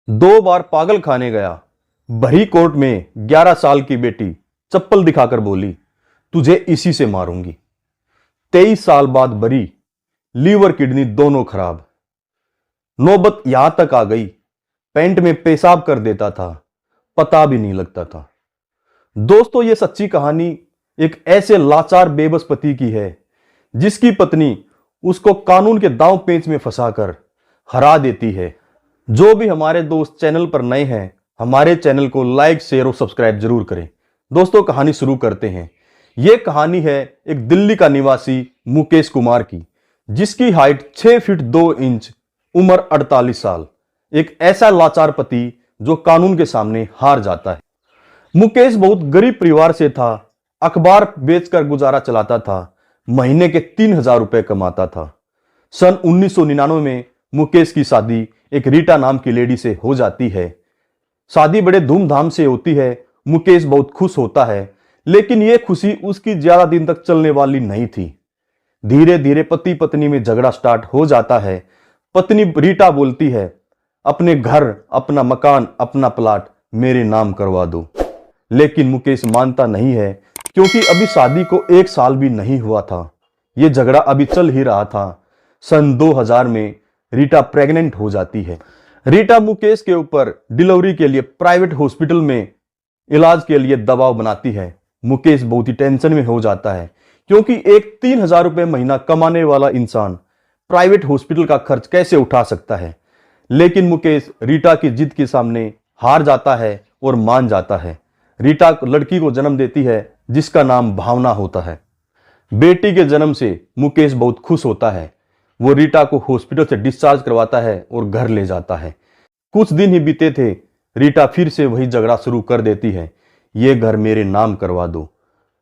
2 बार पागल खाने गया। भरी कोर्ट में 11 साल की बेटी चप्पल दिखाकर बोली, तुझे इसी से मारूंगी। 23 साल बाद बरी, लीवर किडनी दोनों खराब। नौबत यहां तक आ गई, पैंट में पेशाब कर देता था, पता भी नहीं लगता था। दोस्तों, ये सच्ची कहानी एक ऐसे लाचार बेबस पति की है जिसकी पत्नी उसको कानून के दांव पेंच में फंसाकर हरा देती है। जो भी हमारे दोस्त चैनल पर नए हैं, हमारे चैनल को लाइक, शेयर और सब्सक्राइब जरूर करें। दोस्तों, कहानी शुरू करते हैं। यह कहानी है एक दिल्ली का निवासी मुकेश कुमार की, जिसकी हाइट 6 फीट 2 इंच, उम्र 48 साल। एक ऐसा लाचार पति जो कानून के सामने हार जाता है। मुकेश बहुत गरीब परिवार से था। अखबार बेचकर गुजारा चलाता था। महीने के 3,000 रुपए कमाता था। सन 1999 में मुकेश की शादी एक रीटा नाम की लेडी से हो जाती है। शादी बड़े धूमधाम से होती है। मुकेश बहुत खुश होता है, लेकिन यह खुशी उसकी ज्यादा दिन तक चलने वाली नहीं थी। धीरे धीरे पति पत्नी में झगड़ा स्टार्ट हो जाता है। पत्नी रीटा बोलती है, अपने घर, अपना मकान, अपना प्लाट मेरे नाम करवा दो। लेकिन मुकेश मानता नहीं है, क्योंकि अभी शादी को 1 साल भी नहीं हुआ था। यह झगड़ा अभी चल ही रहा था। सन 2000 में रीटा प्रेग्नेंट हो जाती है। रीटा मुकेश के ऊपर डिलीवरी के लिए प्राइवेट हॉस्पिटल में इलाज के लिए दबाव बनाती है। मुकेश बहुत ही टेंशन में हो जाता है, क्योंकि एक 3,000 रुपए महीना कमाने वाला इंसान प्राइवेट हॉस्पिटल का खर्च कैसे उठा सकता है। लेकिन मुकेश रीटा की जिद के सामने हार जाता है और मान जाता है। रीटा लड़की को जन्म देती है, जिसका नाम भावना होता है। बेटी के जन्म से मुकेश बहुत खुश होता है। वो रीटा को हॉस्पिटल से डिस्चार्ज करवाता है और घर ले जाता है। कुछ दिन ही बीते थे, रीटा फिर से वही झगड़ा शुरू कर देती है, ये घर मेरे नाम करवा दो।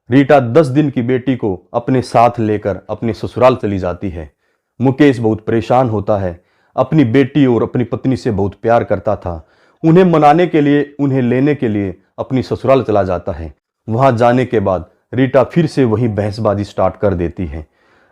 रीटा 10 दिन की बेटी को अपने साथ लेकर अपने ससुराल चली जाती है। मुकेश बहुत परेशान होता है। अपनी बेटी और अपनी पत्नी से बहुत प्यार करता था। उन्हें मनाने के लिए, उन्हें लेने के लिए अपनी ससुराल चला जाता है। वहां जाने के बाद रीटा फिर से वही बहसबाजी स्टार्ट कर देती है।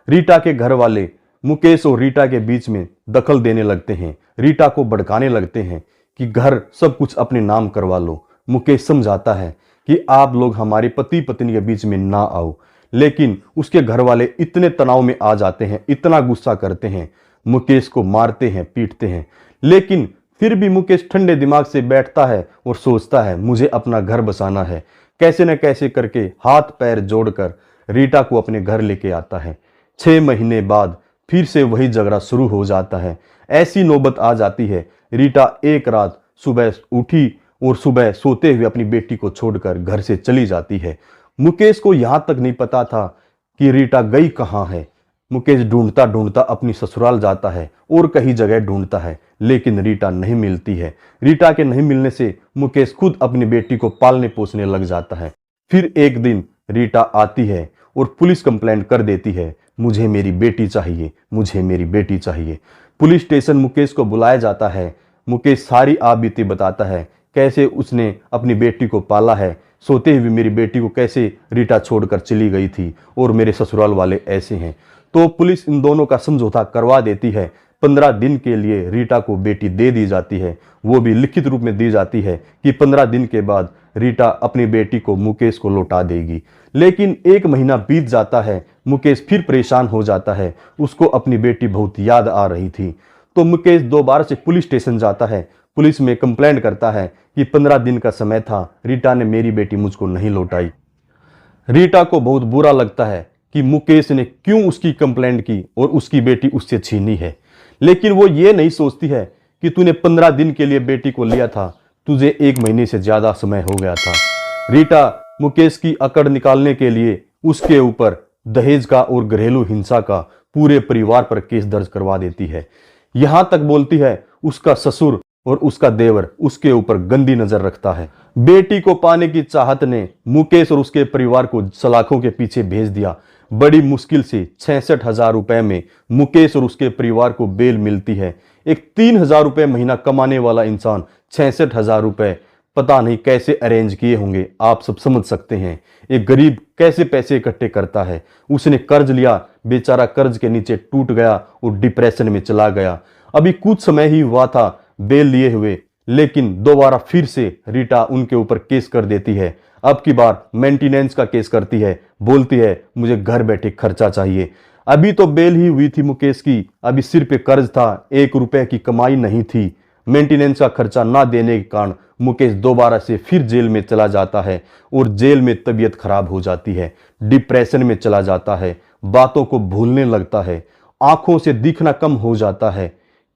रीटा के घर वाले मुकेश और रीटा के बीच में दखल देने लगते हैं। रीटा को भड़काने लगते हैं कि घर सब कुछ अपने नाम करवा लो। मुकेश समझाता है कि आप लोग हमारे पति पत्नी के बीच में ना आओ, लेकिन उसके घर वाले इतने तनाव में आ जाते हैं, इतना गुस्सा करते हैं, मुकेश को मारते हैं, पीटते हैं। लेकिन फिर भी मुकेश ठंडे दिमाग से बैठता है और सोचता है, मुझे अपना घर बसाना है। कैसे न कैसे करके हाथ पैर जोड़कर रीटा को अपने घर लेके आता है। 6 महीने बाद फिर से वही झगड़ा शुरू हो जाता है। ऐसी नौबत आ जाती है, रीटा एक रात सुबह उठी और सुबह सोते हुए अपनी बेटी को छोड़कर घर से चली जाती है। मुकेश को यहां तक नहीं पता था कि रीटा गई कहां है। मुकेश ढूंढता ढूंढता अपनी ससुराल जाता है और कई जगह ढूंढता है, लेकिन रीटा नहीं मिलती है। रीटा के नहीं मिलने से मुकेश खुद अपनी बेटी को पालने पोसने लग जाता है। फिर एक दिन रीटा आती है और पुलिस कंप्लेंट कर देती है, मुझे मेरी बेटी चाहिए, मुझे मेरी बेटी चाहिए। पुलिस स्टेशन मुकेश को बुलाया जाता है। मुकेश सारी आपबीती बताता है, कैसे उसने अपनी बेटी को पाला है, सोते हुए मेरी बेटी को कैसे रीटा छोड़कर चली गई थी और मेरे ससुराल वाले ऐसे हैं। तो पुलिस इन दोनों का समझौता करवा देती है। 15 दिन के लिए रीटा को बेटी दे दी जाती है। वो भी लिखित रूप में दी जाती है कि 15 दिन के बाद रीटा अपनी बेटी को मुकेश को लौटा देगी। लेकिन 1 महीना बीत जाता है। मुकेश फिर परेशान हो जाता है। उसको अपनी बेटी बहुत याद आ रही थी। तो मुकेश दोबारा से पुलिस स्टेशन जाता है। पुलिस में कंप्लेंट करता है कि 15 दिन का समय था, रीटा ने मेरी बेटी मुझको नहीं लौटाई। रीटा को बहुत बुरा लगता है कि मुकेश ने क्यों उसकी कंप्लेंट की और उसकी बेटी उससे छीनी है। लेकिन वो ये नहीं सोचती है कि तूने 15 दिन के लिए बेटी को लिया था, तुझे 1 महीने से ज्यादा समय हो गया था। रीटा मुकेश की अकड़ निकालने के लिए उसके ऊपर दहेज का और घरेलू हिंसा का पूरे परिवार पर केस दर्ज करवा देती है। यहां तक बोलती है उसका ससुर और उसका देवर उसके ऊपर गंदी नजर रखता है। बेटी को पाने की चाहत ने मुकेश और उसके परिवार को सलाखों के पीछे भेज दिया। बड़ी मुश्किल से 66,000 रुपए में मुकेश और उसके परिवार को बेल मिलती है। एक 3,000 रुपए महीना कमाने वाला इंसान 66,000 रुपए पता नहीं कैसे अरेंज किए होंगे। आप सब समझ सकते हैं एक गरीब कैसे पैसे इकट्ठे करता है। उसने कर्ज लिया, बेचारा कर्ज के नीचे टूट गया और डिप्रेशन में चला गया। अभी कुछ समय ही हुआ था बेल लिए हुए, लेकिन दोबारा फिर से रीटा उनके ऊपर केस कर देती है। अब की बार मेंटेनेंस का केस करती है, बोलती है मुझे घर बैठे खर्चा चाहिए। अभी तो बेल ही हुई थी मुकेश की, अभी सिर पे कर्ज था, 1 रुपए की कमाई नहीं थी। मेंटेनेंस का खर्चा ना देने के कारण मुकेश दोबारा से फिर जेल में चला जाता है और जेल में तबीयत खराब हो जाती है, डिप्रेशन में चला जाता है, बातों को भूलने लगता है, आंखों से दिखना कम हो जाता है,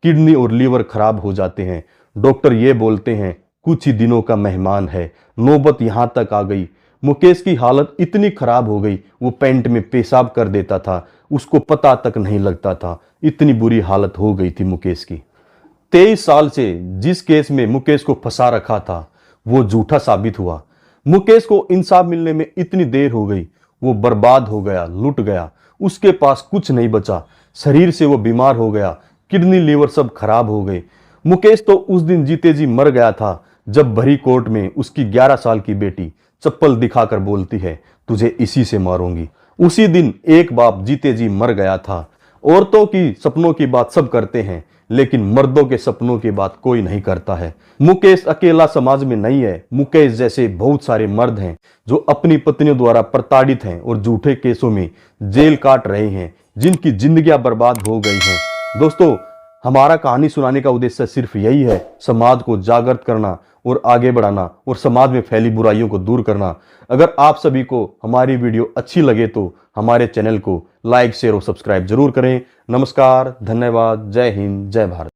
किडनी और लीवर खराब हो जाते हैं। डॉक्टर ये बोलते हैं कुछ ही दिनों का मेहमान है। नौबत यहां तक आ गई, मुकेश की हालत इतनी खराब हो गई, वो पैंट में पेशाब कर देता था, उसको पता तक नहीं लगता था, इतनी बुरी हालत हो गई थी मुकेश की। 23 साल से जिस केस में मुकेश को फंसा रखा था वो झूठा साबित हुआ। मुकेश को इंसाफ मिलने में इतनी देर हो गई, वो बर्बाद हो गया, लुट गया, उसके पास कुछ नहीं बचा, शरीर से वो बीमार हो गया, किडनी लीवर सब खराब हो गए। मुकेश तो उस दिन जीते जी मर गया था जब भरी कोर्ट में उसकी 11 साल की बेटी चप्पल दिखाकर बोलती है तुझे इसी से मारूंगी। उसी दिन एक बाप जीते जी मर गया था। औरतों की सपनों की बात सब करते हैं, लेकिन मर्दों के सपनों की बात कोई नहीं करता है। मुकेश अकेला समाज में नहीं है, मुकेश जैसे बहुत सारे मर्द हैं जो अपनी पत्नियों द्वारा प्रताड़ित हैं और झूठे केसों में जेल काट रहे हैं, जिनकी जिंदगियां बर्बाद हो गई हैं। दोस्तों, हमारा कहानी सुनाने का उद्देश्य सिर्फ यही है, समाज को जागृत करना और आगे बढ़ाना और समाज में फैली बुराइयों को दूर करना। अगर आप सभी को हमारी वीडियो अच्छी लगे तो हमारे चैनल को लाइक, शेयर और सब्सक्राइब जरूर करें। नमस्कार, धन्यवाद, जय हिंद, जय भारत।